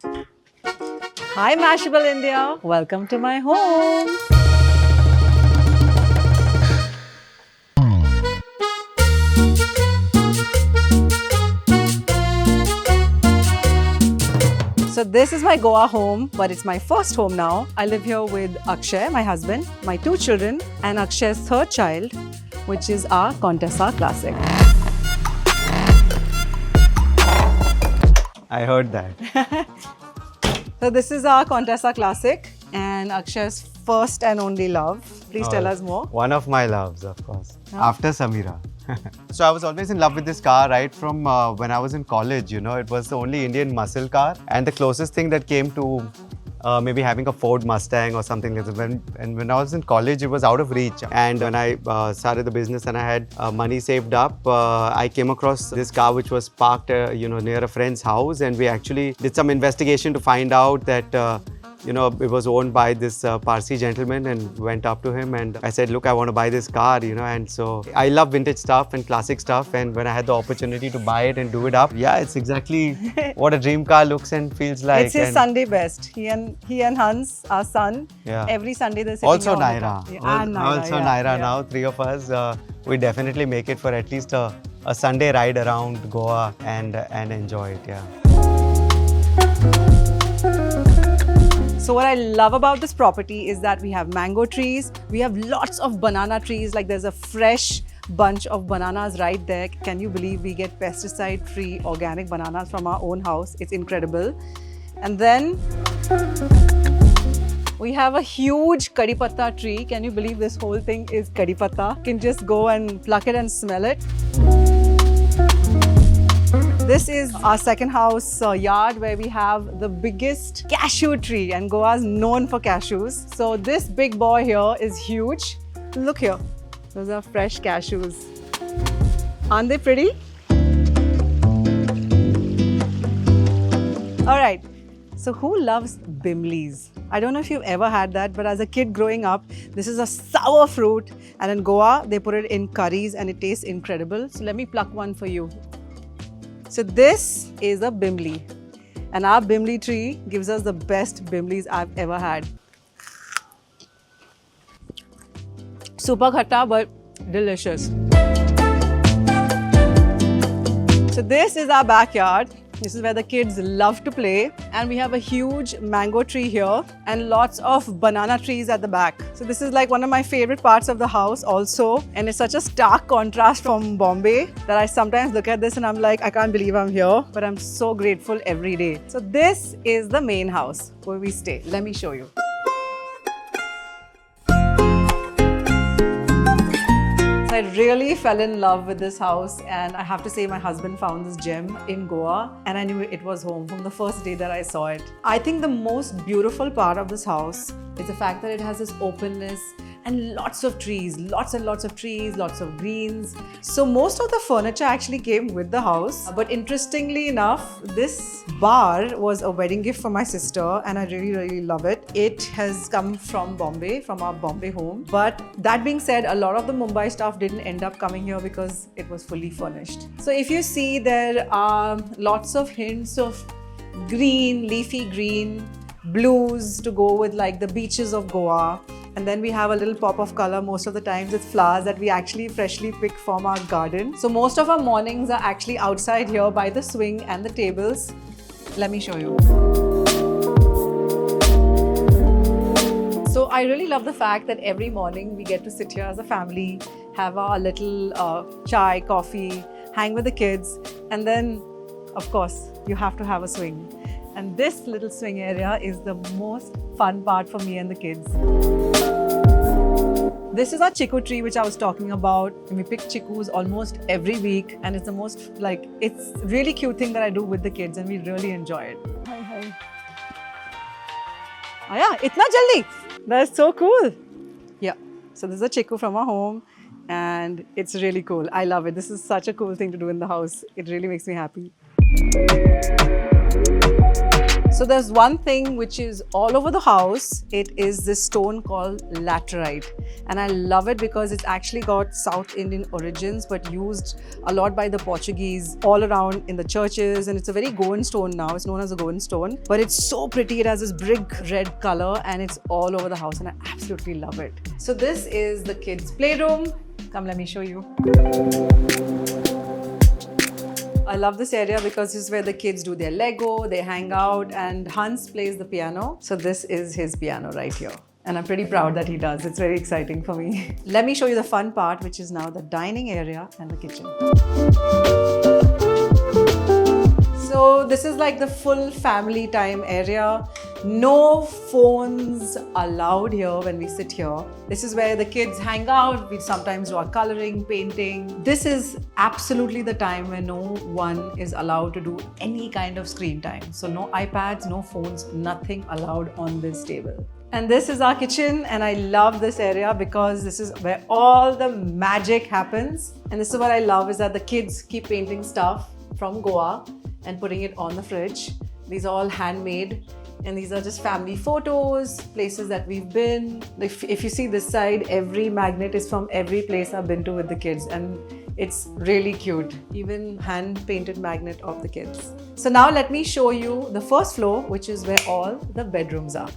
Hi Mashable India, welcome to my home. So this is my Goa home, but it's my first home now. I live here with Akshay, my husband, my 2 children, and Akshay's 3rd child, which is our Contessa Classic. I heard that. So this is our Contessa Classic and Akshay's first and only love. Please tell us more. One of my loves, of course. After Samira. So I was always in love with this car right from when I was in college. You know, it was the only Indian muscle car, and the closest thing that came to maybe having a Ford Mustang or something like that. When I was in college, it was out of reach. And when I started the business and I had money saved up, I came across this car which was parked, near a friend's house, and we actually did some investigation to find out that. It was owned by this Parsi gentleman, and went up to him and I said, look, I want to buy this car, and so I love vintage stuff and classic stuff, and when I had the opportunity to buy it and do it up, yeah, it's exactly what a dream car looks and feels like. It's his Sunday best. He and Hans, our son, every Sunday they're sitting also on Naira. the and Naira, Also Naira now, 3 of us, we definitely make it for at least a Sunday ride around Goa and enjoy it, yeah. So what I love about this property is that we have mango trees, we have lots of banana trees, like there's a fresh bunch of bananas right there. Can you believe we get pesticide-free organic bananas from our own house? It's incredible. And then we have a huge kadhi patta tree. Can you believe this whole thing is kadhi patta? You can just go and pluck it and smell it. This is our second house yard where we have the biggest cashew tree, and Goa is known for cashews. So this big boy here is huge. Look here, those are fresh cashews. Aren't they pretty? All right, so who loves bimlis? I don't know if you've ever had that, but as a kid growing up, this is a sour fruit, and in Goa, they put it in curries and it tastes incredible. So let me pluck one for you. So this is a bimli, and our bimli tree gives us the best bimlis I've ever had. Super khatta but delicious. So this is our backyard. This is where the kids love to play, and we have a huge mango tree here and lots of banana trees at the back. So this is like one of my favorite parts of the house also, and it's such a stark contrast from Bombay that I sometimes look at this and I'm like, I can't believe I'm here, but I'm so grateful every day. So this is the main house where we stay. Let me show you. I really fell in love with this house, and I have to say my husband found this gem in Goa and I knew it was home from the first day that I saw it. I think the most beautiful part of this house is the fact that it has this openness and lots of trees, lots and lots of trees, lots of greens. So most of the furniture actually came with the house. But interestingly enough, this bar was a wedding gift for my sister, and I really, really love it. It has come from Bombay, from our Bombay home. But that being said, a lot of the Mumbai stuff didn't end up coming here because it was fully furnished. So if you see, there are lots of hints of green, leafy green, blues to go with like the beaches of Goa. And then we have a little pop of color. Most of the times it's flowers that we actually freshly pick from our garden. So most of our mornings are actually outside here by the swing and the tables. Let me show you. So I really love the fact that every morning we get to sit here as a family, have our little chai, coffee, hang with the kids, and then of course you have to have a swing. And this little swing area is the most fun part for me and the kids. This is our chiku tree which I was talking about. We pick chikus almost every week, and it's the most it's really cute thing that I do with the kids, and we really enjoy it. Hi. Aya, itna jaldi. That's so cool. Yeah, so this is a chiku from our home, and it's really cool. I love it. This is such a cool thing to do in the house. It really makes me happy. So there's one thing which is all over the house. It is this stone called laterite. And I love it because it's actually got South Indian origins but used a lot by the Portuguese all around in the churches. And it's a very Goan stone now. It's known as a Goan stone. But it's so pretty. It has this brick red color and it's all over the house and I absolutely love it. So this is the kids' playroom. Come, let me show you. I love this area because this is where the kids do their Lego, they hang out, and Hans plays the piano. So this is his piano right here. And I'm pretty proud that he does. It's very exciting for me. Let me show you the fun part, which is now the dining area and the kitchen. So this is like the full family time area. No phones allowed here when we sit here. This is where the kids hang out. We sometimes do our coloring, painting. This is absolutely the time where no one is allowed to do any kind of screen time. So no iPads, no phones, nothing allowed on this table. And this is our kitchen, and I love this area because this is where all the magic happens. And this is what I love is that the kids keep painting stuff from Goa and putting it on the fridge. These are all handmade. And these are just family photos, places that we've been. If you see this side, every magnet is from every place I've been to with the kids. And it's really cute. Even hand-painted magnet of the kids. So now let me show you the first floor, which is where all the bedrooms are.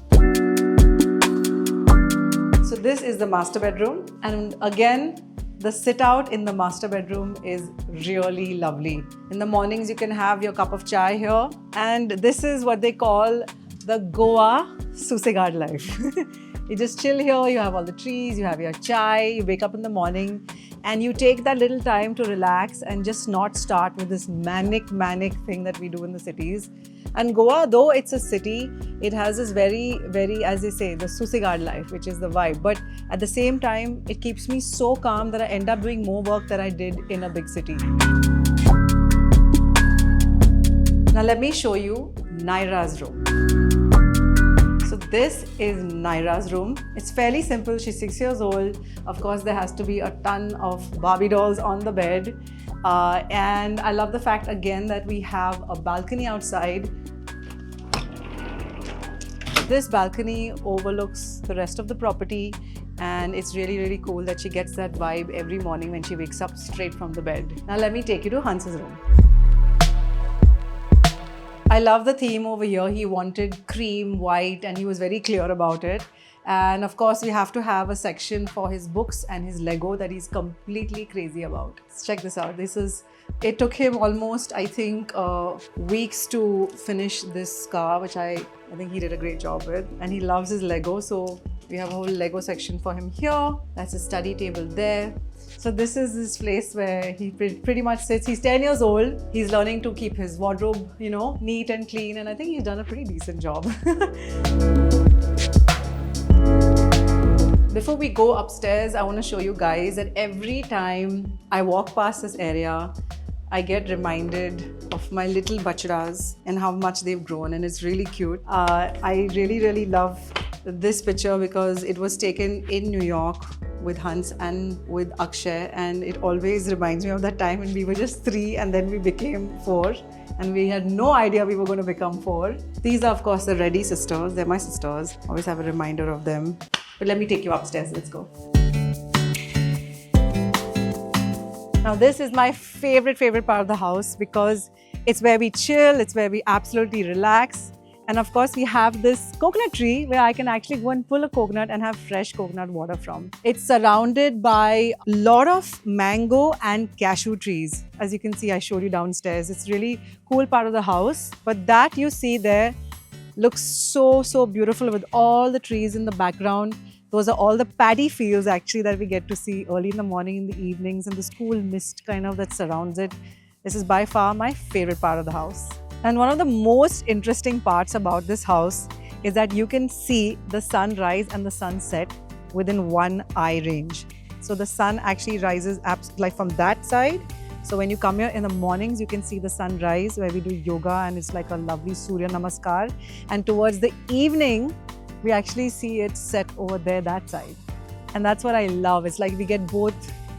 So this is the master bedroom. And again, the sit out in the master bedroom is really lovely. In the mornings, you can have your cup of chai here. And this is what they call the Goa Susegard life. You just chill here, you have all the trees, you have your chai, you wake up in the morning and you take that little time to relax and just not start with this manic thing that we do in the cities. And Goa, though it's a city, it has this very, as they say, the Susegard life, which is the vibe. But at the same time, it keeps me so calm that I end up doing more work than I did in a big city. Now let me show you Naira's room. So this is Naira's room. It's fairly simple. She's 6 years old. Of course, there has to be a ton of Barbie dolls on the bed. And I love the fact again that we have a balcony outside. This balcony overlooks the rest of the property. And it's really cool that she gets that vibe every morning when she wakes up straight from the bed. Now let me take you to Hans's room. I love the theme over here. He wanted cream, white, and he was very clear about it. And of course, we have to have a section for his books and his Lego that he's completely crazy about. Let's check this out. It took him almost, I think, weeks to finish this car, which I think he did a great job with. And he loves his Lego. So we have a whole Lego section for him here. That's his study table there. So this is this place where he pretty much sits. He's 10 years old. He's learning to keep his wardrobe, neat and clean. And I think he's done a pretty decent job. Before we go upstairs, I want to show you guys that every time I walk past this area, I get reminded of my little bachadas and how much they've grown, and it's really cute. I really love this picture because it was taken in New York with Hans and with Akshay, and it always reminds me of that time when we were just 3 and then we became 4 and we had no idea we were going to become 4. These are of course the Reddy sisters. They're my sisters. Always have a reminder of them. But let me take you upstairs. Let's go. Now this is my favorite part of the house because it's where we chill, it's where we absolutely relax. And of course, we have this coconut tree where I can actually go and pull a coconut and have fresh coconut water from. It's surrounded by a lot of mango and cashew trees. As you can see, I showed you downstairs. It's really cool part of the house. But that you see there looks so beautiful with all the trees in the background. Those are all the paddy fields actually that we get to see early in the morning, in the evenings, and the cool mist kind of that surrounds it. This is by far my favorite part of the house. And one of the most interesting parts about this house is that you can see the sunrise and the sunset within one eye range. So the sun actually rises like from that side. So when you come here in the mornings, you can see the sunrise where we do yoga and it's like a lovely Surya Namaskar. And towards the evening, we actually see it set over there, that side. And that's what I love. It's like we get both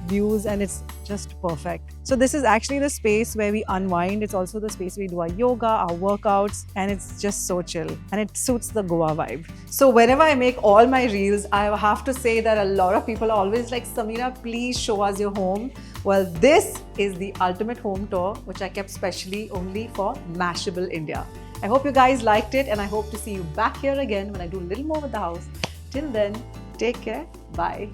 views and it's Just perfect. So this is actually the space where we unwind. It's also the space we do our yoga, our workouts, and it's just so chill. And it suits the Goa vibe. So whenever I make all my reels, I have to say that a lot of people are always like, Sameera, please show us your home. Well, this is the ultimate home tour, which I kept specially only for Mashable India. I hope you guys liked it, and I hope to see you back here again when I do a little more with the house. Till then, take care. Bye.